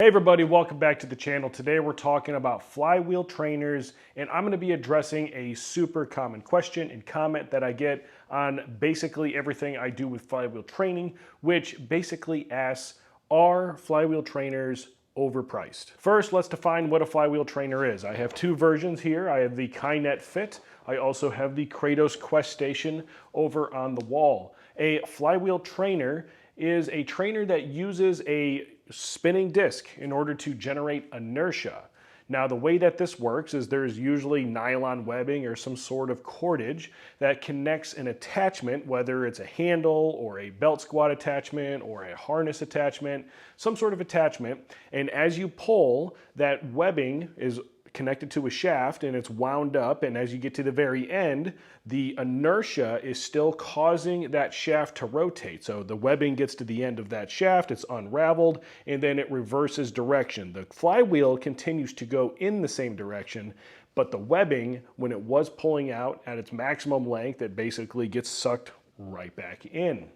Hey everybody, welcome back to the channel. Today we're talking about flywheel trainers, and I'm going to be addressing a super common question and comment that I get on basically everything I do with flywheel training, which basically asks, are flywheel trainers overpriced? First, let's define what a flywheel trainer is. I have two versions here. I have the Kinet Fit. I also have the Kratos Quest Station over on the wall. A flywheel trainer is a trainer that uses a spinning disc in order to generate inertia. Now, the way that this works is there's usually nylon webbing or some sort of cordage that connects an attachment, whether it's a handle or a belt squat attachment or a harness attachment, some sort of attachment. And as you pull, that webbing is connected to a shaft and it's wound up, and as you get to the very end, the inertia is still causing that shaft to rotate. So the webbing gets to the end of that shaft, it's unraveled, and then it reverses direction. The flywheel continues to go in the same direction, but the webbing, when it was pulling out at its maximum length, it basically gets sucked right back in.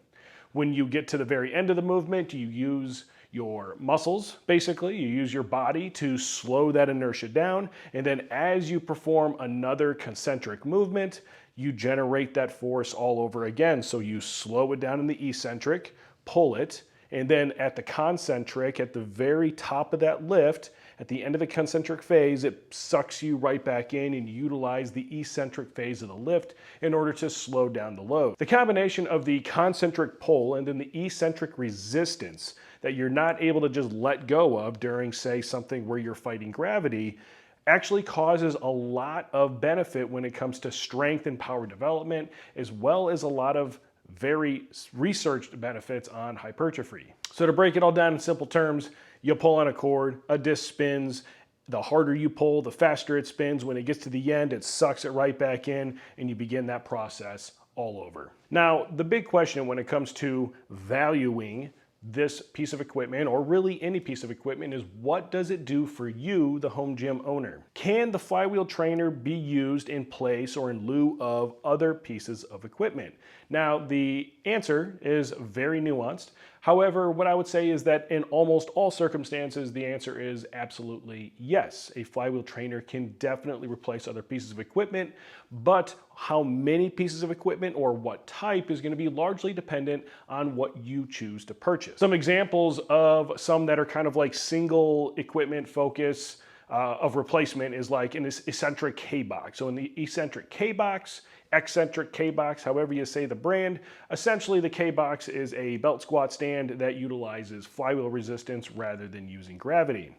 When you get to the very end of the movement, you use your muscles, basically. You use your body to slow that inertia down, and then as you perform another concentric movement, you generate that force all over again. So you slow it down in the eccentric, pull it, and then at the concentric, at the very top of that lift, at the end of the concentric phase, it sucks you right back in and you utilize the eccentric phase of the lift in order to slow down the load. The combination of the concentric pull and then the eccentric resistance that you're not able to just let go of during, say, something where you're fighting gravity actually causes a lot of benefit when it comes to strength and power development, as well as a lot of very researched benefits on hypertrophy. So to break it all down in simple terms, you pull on a cord, a disc spins. The harder you pull, the faster it spins. When it gets to the end, it sucks it right back in, and you begin that process all over. Now, the big question when it comes to valuing this piece of equipment, or really any piece of equipment, is what does it do for you, the home gym owner? Can the flywheel trainer be used in place or in lieu of other pieces of equipment? Now, the answer is very nuanced. However, what I would say is that in almost all circumstances, the answer is absolutely yes. A flywheel trainer can definitely replace other pieces of equipment, but how many pieces of equipment or what type is going to be largely dependent on what you choose to purchase. Some examples of some that are kind of like single equipment focus of replacement is like an eccentric K-box. So in the eccentric K-box, eccentric K-box, however you say the brand, essentially the K-box is a belt squat stand that utilizes flywheel resistance rather than using gravity.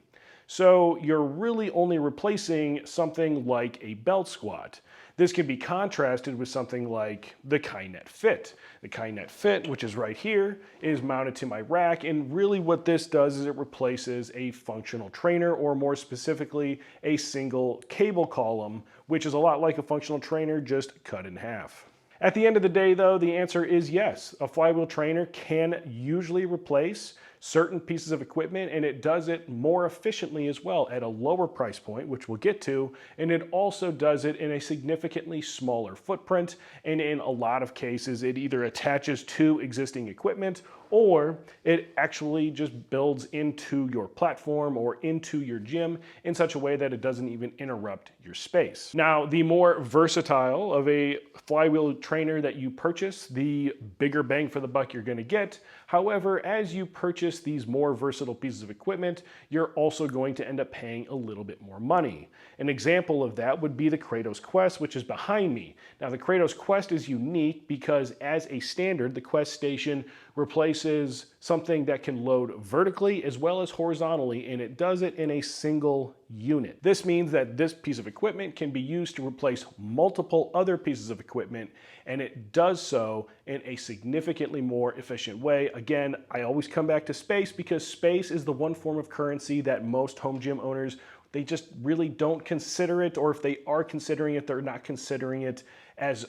So you're really only replacing something like a belt squat. This can be contrasted with something like the Kinet Fit. The Kinet Fit, which is right here, is mounted to my rack, and really what this does is it replaces a functional trainer, or more specifically, a single cable column, which is a lot like a functional trainer, just cut in half. At the end of the day, though, the answer is yes. A flywheel trainer can usually replace certain pieces of equipment, and it does it more efficiently as well at a lower price point, which we'll get to, and it also does it in a significantly smaller footprint, and in a lot of cases, it either attaches to existing equipment or it actually just builds into your platform or into your gym in such a way that it doesn't even interrupt your space. Now, the more versatile of a flywheel trainer that you purchase, the bigger bang for the buck you're going to get. However, as you purchase these more versatile pieces of equipment, you're also going to end up paying a little bit more money. An example of that would be the Kratos Quest, which is behind me. Now, the Kratos Quest is unique because as a standard, the Quest Station replaces something that can load vertically as well as horizontally, and it does it in a single unit. This means that this piece of equipment can be used to replace multiple other pieces of equipment, and it does so in a significantly more efficient way. Again, I always come back to space because space is the one form of currency that most home gym owners, they just really don't consider it, or if they are considering it, they're not considering it as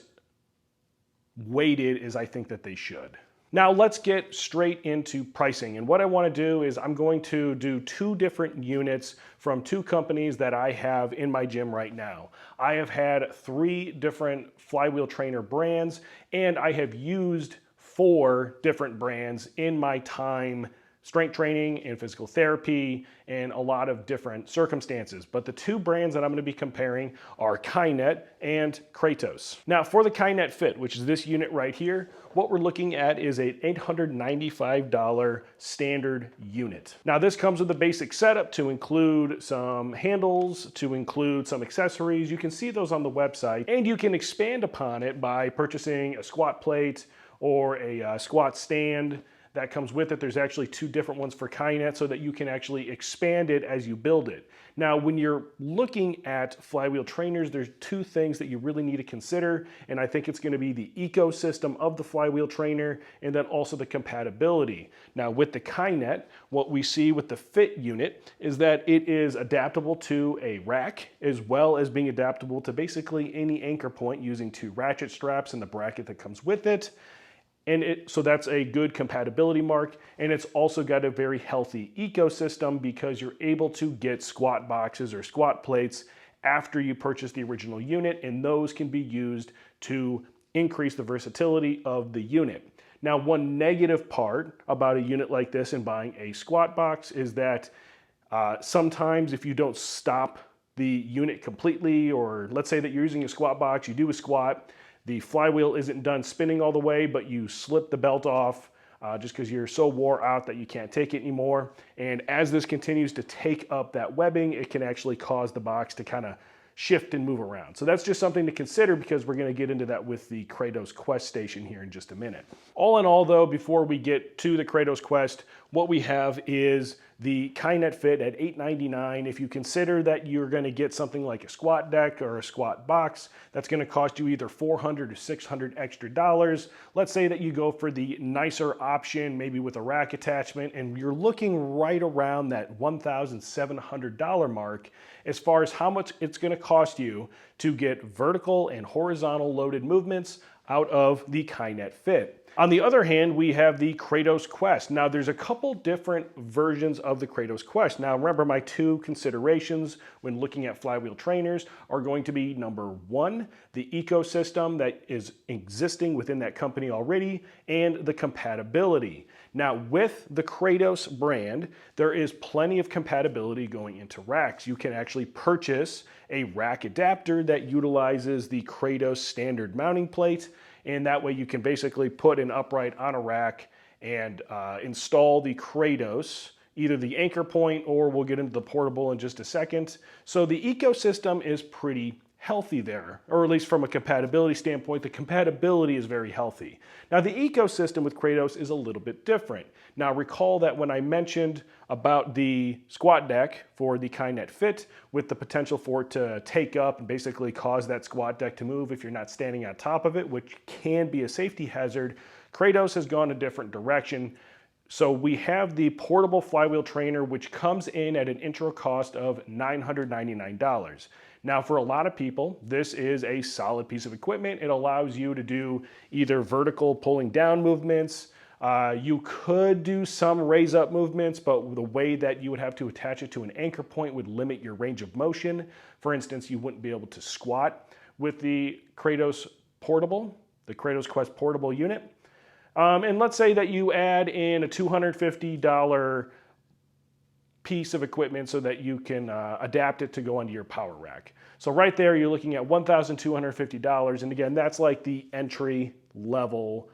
weighted as I think that they should. Now let's get straight into pricing. And what I want to do is I'm going to do two different units from two companies that I have in my gym right now. I have had 3 different flywheel trainer brands, and I have used 4 different brands in my time strength training and physical therapy and a lot of different circumstances. But the two brands that I'm going to be comparing are Kynet and Kratos. Now for the Kynet Fit, which is this unit right here, what we're looking at is an $895 standard unit. Now this comes with a basic setup to include some handles, to include some accessories. You can see those on the website, and you can expand upon it by purchasing a squat plate or a squat stand that comes with it. There's actually two different ones for Kynet so that you can actually expand it as you build it. Now, when you're looking at Flywheel trainers, there's two things that you really need to consider, and I think it's going to be the ecosystem of the Flywheel trainer and then also the compatibility. Now, with the Kynet, what we see with the Fit unit is that it is adaptable to a rack as well as being adaptable to basically any anchor point using two ratchet straps and the bracket that comes with it. So that's a good compatibility mark, and it's also got a very healthy ecosystem because you're able to get squat boxes or squat plates after you purchase the original unit, and those can be used to increase the versatility of the unit. Now, one negative part about a unit like this and buying a squat box is that sometimes if you don't stop the unit completely, or let's say that you're using a squat box, you do a squat, the flywheel isn't done spinning all the way, but you slip the belt off just because you're so wore out that you can't take it anymore. And as this continues to take up that webbing, it can actually cause the box to kind of shift and move around. So that's just something to consider because we're going to get into that with the Kratos Quest station here in just a minute. All in all though, before we get to the Kratos Quest, what we have is the Kynet Fit at $899. If you consider that you're going to get something like a squat deck or a squat box, that's going to cost you either $400 or $600 extra dollars. Let's say that you go for the nicer option, maybe with a rack attachment, and you're looking right around that $1,700 mark as far as how much it's going to cost you to get vertical and horizontal loaded movements out of the Kynet Fit. On the other hand, we have the Kratos Quest. Now, there's a couple different versions of the Kratos Quest. Now, remember, my two considerations when looking at Flywheel trainers are going to be, number one, the ecosystem that is existing within that company already, and the compatibility. Now, with the Kratos brand, there is plenty of compatibility going into racks. You can actually purchase a rack adapter that utilizes the Kratos standard mounting plate, and that way you can basically put an upright on a rack and install the Kratos, either the anchor point, or we'll get into the portable in just a second. So the ecosystem is pretty healthy there, or at least from a compatibility standpoint, the compatibility is very healthy. Now the ecosystem with Kratos is a little bit different. Now recall that when I mentioned about the squat deck for the Kynet Fit with the potential for it to take up and basically cause that squat deck to move if you're not standing on top of it, which can be a safety hazard, Kratos has gone a different direction. So we have the portable flywheel trainer, which comes in at an intro cost of $999. Now, for a lot of people, this is a solid piece of equipment. It allows you to do either vertical pulling down movements. You could do some raise up movements, but the way that you would have to attach it to an anchor point would limit your range of motion. For instance, you wouldn't be able to squat with the Kratos portable, the Kratos Quest portable unit. And let's say that you add in a $250 piece of equipment so that you can adapt it to go onto your power rack. So right there, you're looking at $1,250. And again, that's like the entry level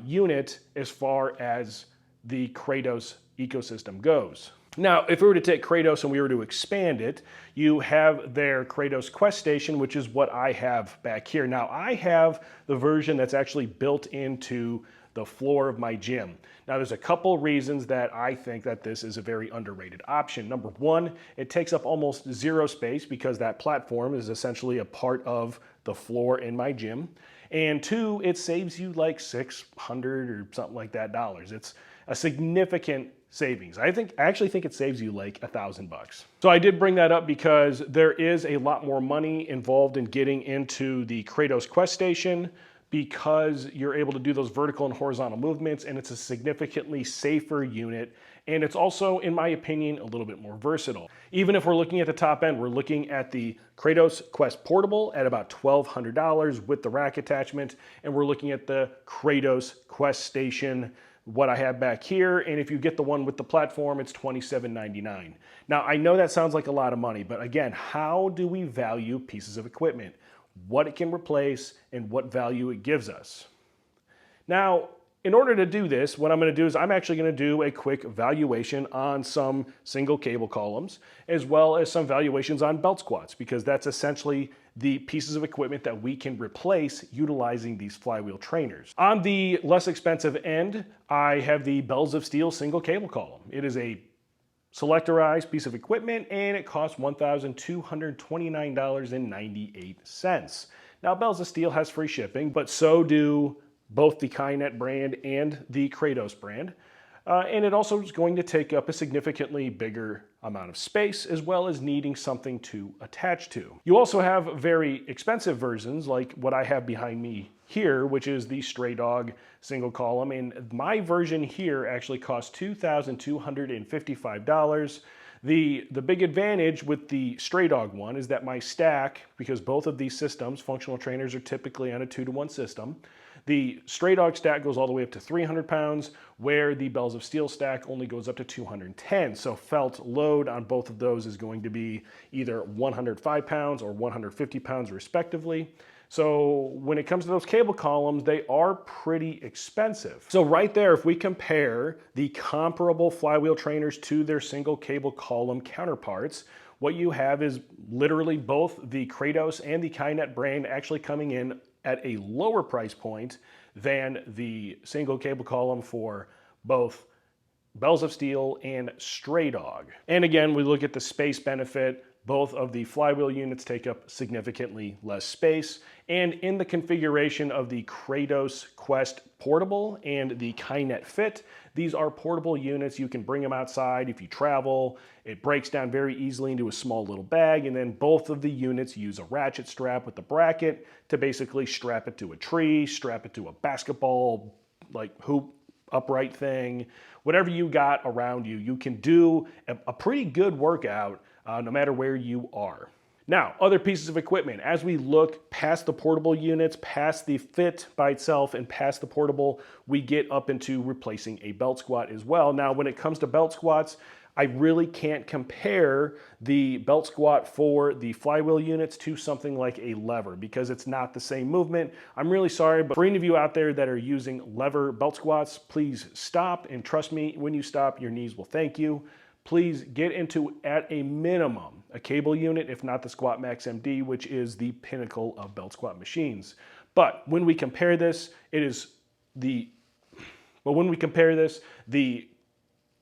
unit as far as the Kratos ecosystem goes. Now, if we were to take Kratos and we were to expand it, you have their Kratos Quest Station, which is what I have back here. Now, I have the version that's actually built into the floor of my gym. Now, there's a couple reasons that I think that this is a very underrated option. Number one, it takes up almost zero space because that platform is essentially a part of the floor in my gym. And two, it saves you like $600 or something like that dollars. It's a significant savings. I actually think it saves you like $1,000. So I did bring that up because there is a lot more money involved in getting into the Kratos Quest Station, because you're able to do those vertical and horizontal movements, and it's a significantly safer unit. And it's also, in my opinion, a little bit more versatile. Even if we're looking at the top end, we're looking at the Kratos Quest Portable at about $1,200 with the rack attachment, and we're looking at the Kratos Quest Station, what I have back here, and if you get the one with the platform, it's $27.99. Now, I know that sounds like a lot of money, but again, how do we value pieces of equipment? What it can replace and what value it gives us. Now, in order to do this, what I'm going to do is I'm actually going to do a quick valuation on some single cable columns, as well as some valuations on belt squats, because that's essentially the pieces of equipment that we can replace utilizing these Flywheel trainers. On the less expensive end, I have the Bells of Steel single cable column. It is a selectorized piece of equipment and it costs $1,229.98. Now, Bells of Steel has free shipping, but so do both the Kynet brand and the Kratos brand. And it also is going to take up a significantly bigger amount of space, as well as needing something to attach to. You also have very expensive versions like what I have behind me here, which is the Stray Dog single column. And my version here actually costs $2,255. The big advantage with the Stray Dog one is that my stack, because both of these systems, functional trainers, are typically on a 2-to-1 system, the Stray Dog stack goes all the way up to 300 pounds, where the Bells of Steel stack only goes up to 210. So felt load on both of those is going to be either 105 pounds or 150 pounds respectively. So when it comes to those cable columns, they are pretty expensive. So right there, if we compare the comparable Flywheel trainers to their single cable column counterparts, what you have is literally both the Kratos and the Kynet brand actually coming in at a lower price point than the single cable column for both Bells of Steel and Stray Dog. And again, we look at the space benefit. Both of the Flywheel units take up significantly less space. And in the configuration of the Kratos Quest Portable and the Kynet Fit, these are portable units. You can bring them outside if you travel. It breaks down very easily into a small little bag. And then both of the units use a ratchet strap with the bracket to basically strap it to a tree, strap it to a basketball, like hoop upright thing. Whatever you got around you, you can do a pretty good workout no matter where you are. Now, other pieces of equipment, as we look past the portable units, past the Fit by itself, and past the portable, we get up into replacing a belt squat as well. Now, when it comes to belt squats, I really can't compare the belt squat for the Flywheel units to something like a lever because it's not the same movement. I'm really sorry, but for any of you out there that are using lever belt squats, please stop, and trust me, when you stop, your knees will thank you. Please get into, at a minimum, a cable unit, if not the Squat Max MD, which is the pinnacle of belt squat machines. But when we compare this, the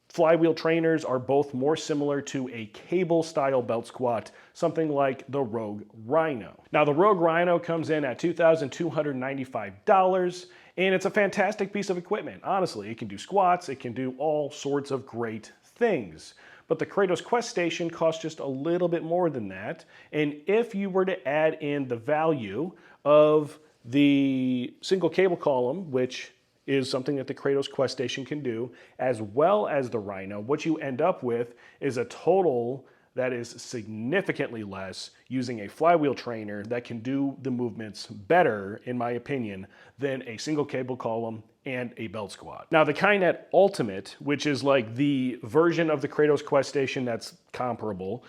Flywheel trainers are both more similar to a cable style belt squat, something like the Rogue Rhino. Now, the Rogue Rhino comes in at $2,295, and it's a fantastic piece of equipment. Honestly, it can do squats, it can do all sorts of great things. But the Kratos Quest Station costs just a little bit more than that. And if you were to add in the value of the single cable column, which is something that the Kratos Quest Station can do, as well as the Rhino, what you end up with is a total that is significantly less using a Flywheel trainer that can do the movements better, in my opinion, than a single cable column and a belt squat. Now, the Kynet Ultimate, which is like the version of the Kratos Quest Station that's comparable,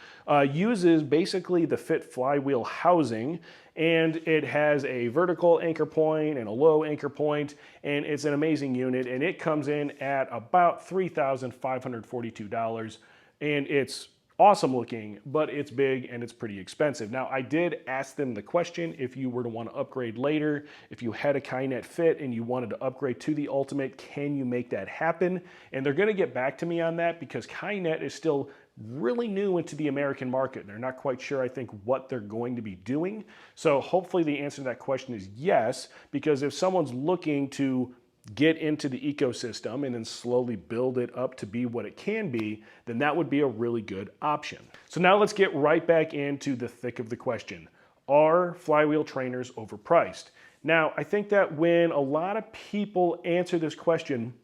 uses basically the Fit Flywheel housing, and it has a vertical anchor point and a low anchor point, and it's an amazing unit, and it comes in at about $3,542, and it's awesome looking, but it's big and it's pretty expensive. Now, I did ask them the question, if you were to want to upgrade later, if you had a Kynet Fit and you wanted to upgrade to the Ultimate, can you make that happen? And they're going to get back to me on that because Kynet is still really new into the American market. They're not quite sure, I think, what they're going to be doing. So hopefully the answer to that question is yes, because if someone's looking to get into the ecosystem and then slowly build it up to be what it can be, then that would be a really good option. So now let's get right back into the thick of the question. Are Flywheel trainers overpriced? Now, I think that when a lot of people answer this question,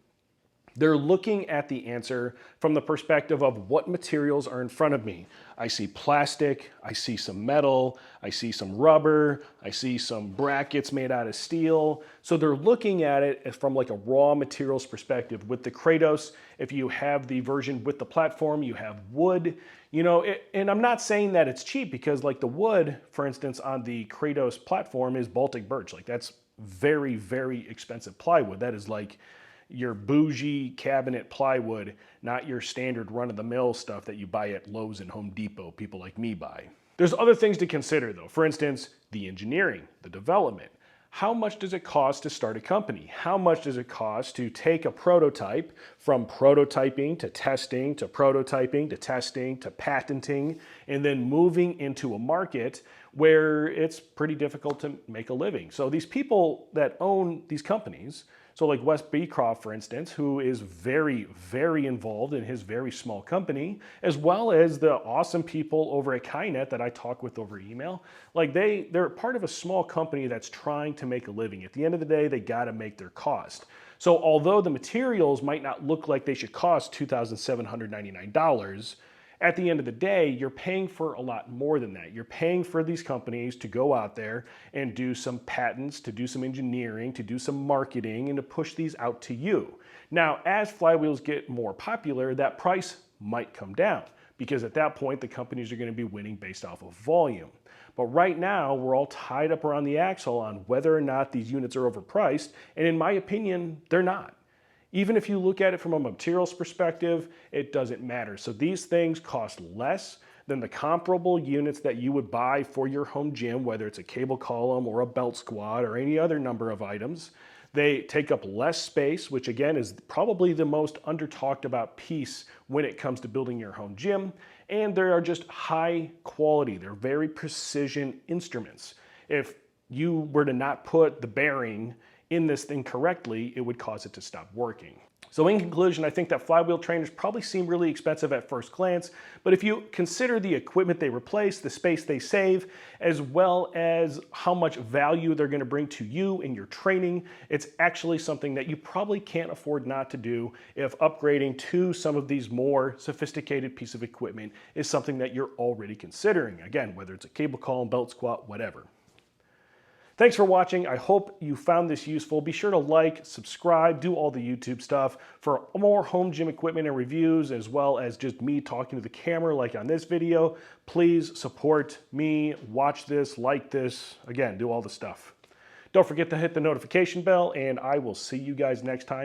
They're looking at the answer from the perspective of what materials are in front of me. I see plastic, I see some metal, I see some rubber, I see some brackets made out of steel. So they're looking at it from like a raw materials perspective. With the Kratos, if you have the version with the platform, you have wood, you know, and I'm not saying that it's cheap, because like the wood, for instance, on the Kratos platform is Baltic birch. Like that's very, very expensive plywood. That is like your bougie cabinet plywood, not your standard run-of-the-mill stuff that you buy at Lowe's and Home Depot, people like me buy. There's other things to consider though. For instance, the engineering, the development. How much does it cost to start a company? How much does it cost to take a prototype from prototyping to testing to prototyping to testing to patenting, and then moving into a market where it's pretty difficult to make a living? So these people that own these companies, so like Wes Beecroft, for instance, who is very, very involved in his very small company, as well as the awesome people over at Kynet that I talk with over email, like they're part of a small company that's trying to make a living. At the end of the day, they gotta make their cost. So although the materials might not look like they should cost $2,799, at the end of the day, you're paying for a lot more than that. You're paying for these companies to go out there and do some patents, to do some engineering, to do some marketing, and to push these out to you. Now, as flywheels get more popular, that price might come down, because at that point, the companies are going to be winning based off of volume. But right now, we're all tied up around the axle on whether or not these units are overpriced, and in my opinion, they're not. Even if you look at it from a materials perspective, it doesn't matter. So these things cost less than the comparable units that you would buy for your home gym, whether it's a cable column or a belt squat or any other number of items. They take up less space, which again is probably the most under talked about piece when it comes to building your home gym. And they are just high quality. They're very precision instruments. If you were to not put the bearing in this thing correctly, it would cause it to stop working. So in conclusion, I think that flywheel trainers probably seem really expensive at first glance, but if you consider the equipment they replace, the space they save, as well as how much value they're going to bring to you in your training, it's actually something that you probably can't afford not to do if upgrading to some of these more sophisticated pieces of equipment is something that you're already considering. Again, whether it's a cable column, belt squat, whatever. Thanks for watching. I hope you found this useful. Be sure to like, subscribe, do all the YouTube stuff for more home gym equipment and reviews, as well as just me talking to the camera like on this video. Please support me, watch this, like this. Again, do all the stuff. Don't forget to hit the notification bell, and I will see you guys next time.